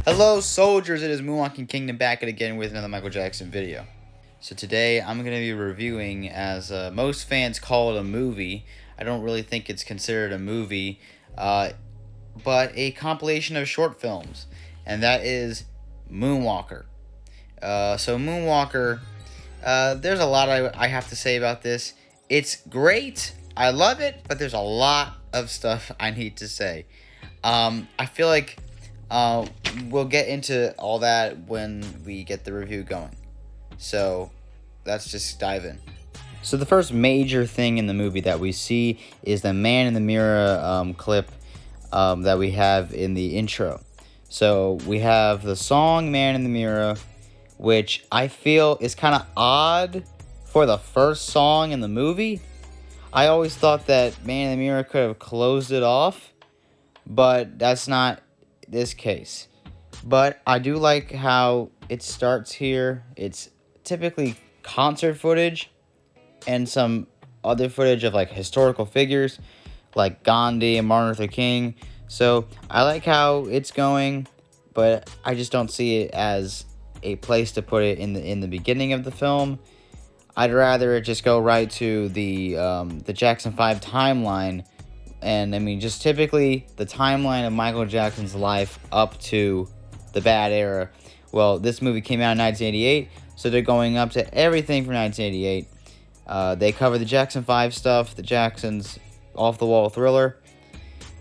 Hello soldiers, it is Moonwalking Kingdom back at again with another Michael Jackson video. So today I'm going to be reviewing, as most fans call it, a movie. I don't really think it's considered a movie, but a compilation of short films, and that is Moonwalker. So Moonwalker, there's a lot I have to say about this. It's great, I love it, but there's a lot of stuff I need to say. I feel like we'll get into all that when we get the review going. So let's just dive in. So the first major thing in the movie that we see is the Man in the Mirror clip that we have in the intro. So we have the song Man in the Mirror, which I feel is kind of odd for the first song in the movie. I always thought that Man in the Mirror could have closed it off, but that's not this case. But I do like how it starts here. It's typically concert footage and some other footage of like historical figures like Gandhi and Martin Luther King. So I like how it's going, but I just don't see it as a place to put it in the beginning of the film. I'd rather it just go right to the Jackson 5 timeline. And I mean, just typically the timeline of Michael Jackson's life up to the bad era. Well, this movie came out in 1988, so they're going up to everything from 1988. They cover the Jackson 5 stuff, the Jacksons' off-the-wall thriller,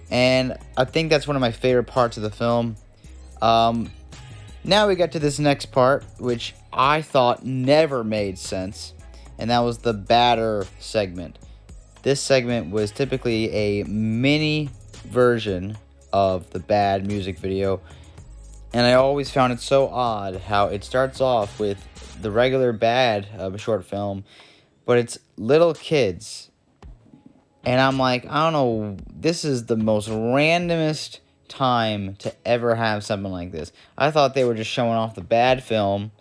and I think that's one of my favorite parts of the film. Now we get to this next part, which I thought never made sense, and that was the Badder segment. This segment was typically a mini version of the Bad music video, and I always found it so odd how it starts off with the regular Bad short film, but it's little kids, and I'm like, I don't know, this is the most randomest time to ever have something like this. I thought they were just showing off the Bad film,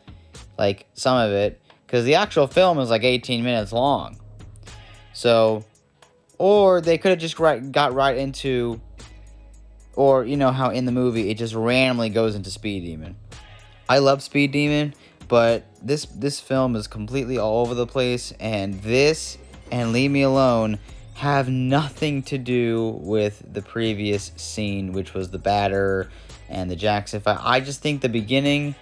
like some of it, because the actual film is like 18 minutes long. So, or they could have just got right into, or you know how in the movie it just randomly goes into Speed Demon. I love Speed Demon, but this film is completely all over the place, and this and Leave Me Alone have nothing to do with the previous scene, which was the Batter and the Jackson 5. I just think the beginning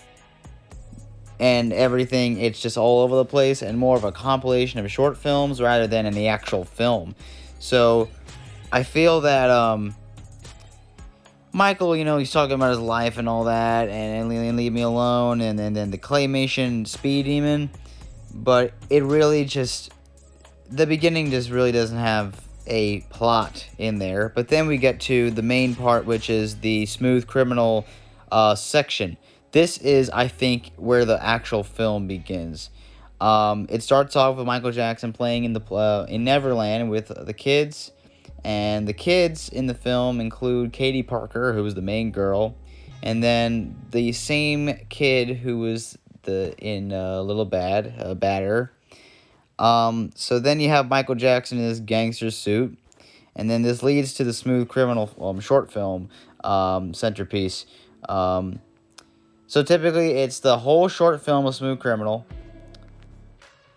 and everything, it's just all over the place and more of a compilation of short films rather than in the actual film. So I feel that Michael, you know, he's talking about his life and all that, and Leave Me Alone, and then the claymation Speed Demon, but it really just, the beginning just really doesn't have a plot in there. But then we get to the main part, which is the Smooth Criminal section. This is, I think, where the actual film begins. It starts off with Michael Jackson playing in Neverland with the kids, and the kids in the film include Katie Parker, who was the main girl, and then the same kid who was in Little Badder. So then you have Michael Jackson in his gangster suit, and then this leads to the Smooth Criminal short film centerpiece. So typically it's the whole short film of Smooth Criminal.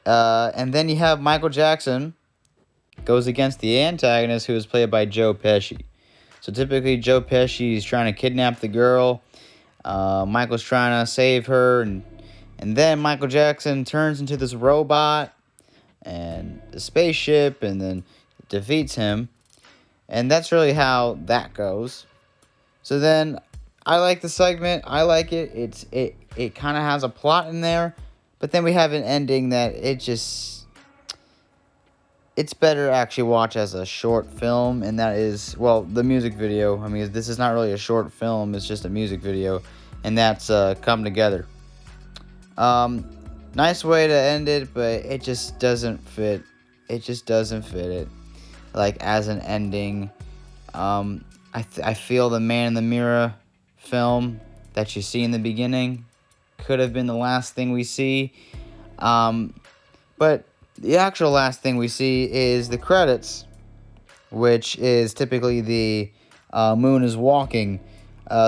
And then you have Michael Jackson goes against the antagonist, who is played by Joe Pesci. So typically Joe Pesci is trying to kidnap the girl. Michael's trying to save her, and then Michael Jackson turns into this robot and a spaceship, and then defeats him. And that's really how that goes. So then I like the segment. I like it. It kind of has a plot in there, but then we have an ending that it's better to actually watch as a short film, and that is, well, the music video. I mean, this is not really a short film, it's just a music video, and that's Come Together. Nice way to end it, but it just doesn't fit. It just doesn't fit it, like, as an ending. I feel the Man in the Mirror film that you see in the beginning could have been the last thing we see. But the actual last thing we see is the credits, which is typically the Moon is Walking,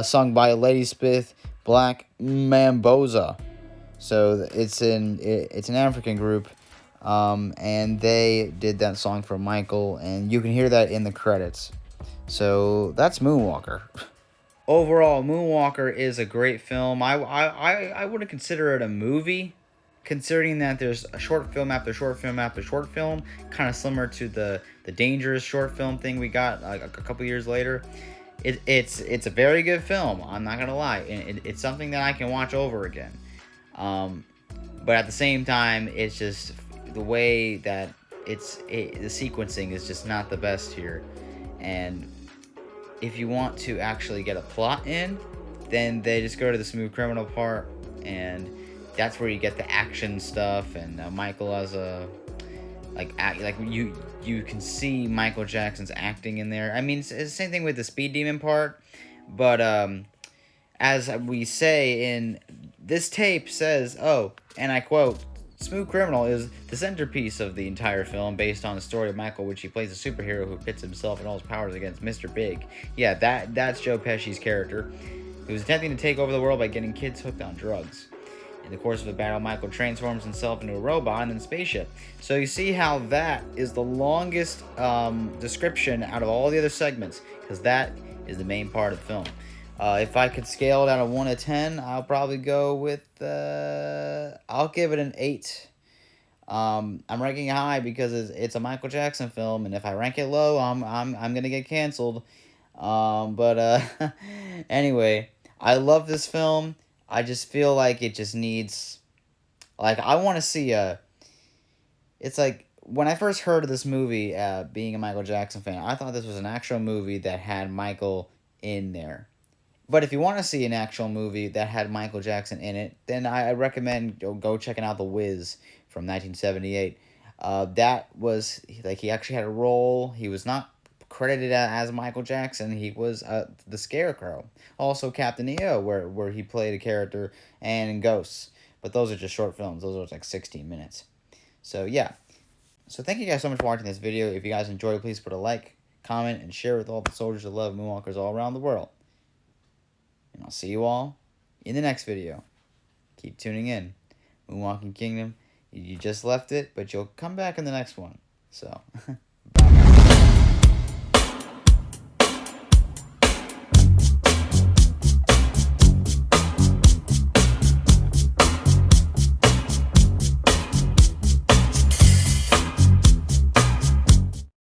sung by Lady Smith Black Mamboza. So it's an African group, and they did that song for Michael, and you can hear that in the credits. So that's Moonwalker. Overall, Moonwalker is a great film. I wouldn't consider it a movie, considering that there's a short film after short film after short film, kind of similar to the Dangerous short film thing we got like a couple years later. It's a very good film. I'm not gonna lie, and it's something that I can watch over again. Um, but at the same time, it's just the way that the sequencing is just not the best here, and if you want to actually get a plot in, then they just go to the smooth criminal part, and that's where you get the action stuff. And Michael as a you can see Michael Jackson's acting in there. I mean, it's the same thing with the Speed Demon part, but as we say in this tape says, oh, and I quote, Smooth Criminal is the centerpiece of the entire film, based on the story of Michael, which he plays a superhero who pits himself and all his powers against Mr. Big. Yeah, that's Joe Pesci's character, who's attempting to take over the world by getting kids hooked on drugs. In the course of the battle, Michael transforms himself into a robot and then a spaceship. So you see how that is the longest description out of all the other segments, because that is the main part of the film. If I could scale it out of 1 to 10, I'll probably go with, I'll give it an 8. I'm ranking it high because it's a Michael Jackson film, and if I rank it low, I'm gonna get canceled. But anyway, I love this film. I just feel like it just needs, like, I want to see it's like, when I first heard of this movie, being a Michael Jackson fan, I thought this was an actual movie that had Michael in there. But if you want to see an actual movie that had Michael Jackson in it, then I recommend go checking out The Wiz from 1978. That was, like, he actually had a role. He was not credited as Michael Jackson. He was the Scarecrow. Also Captain EO, where he played a character, and in Ghosts. But those are just short films. Those are like 16 minutes. So yeah. So thank you guys so much for watching this video. If you guys enjoyed it, please put a like, comment, and share with all the soldiers that love Moonwalkers all around the world. And I'll see you all in the next video. Keep tuning in. Moonwalking Kingdom, you just left it, but you'll come back in the next one. So, bye.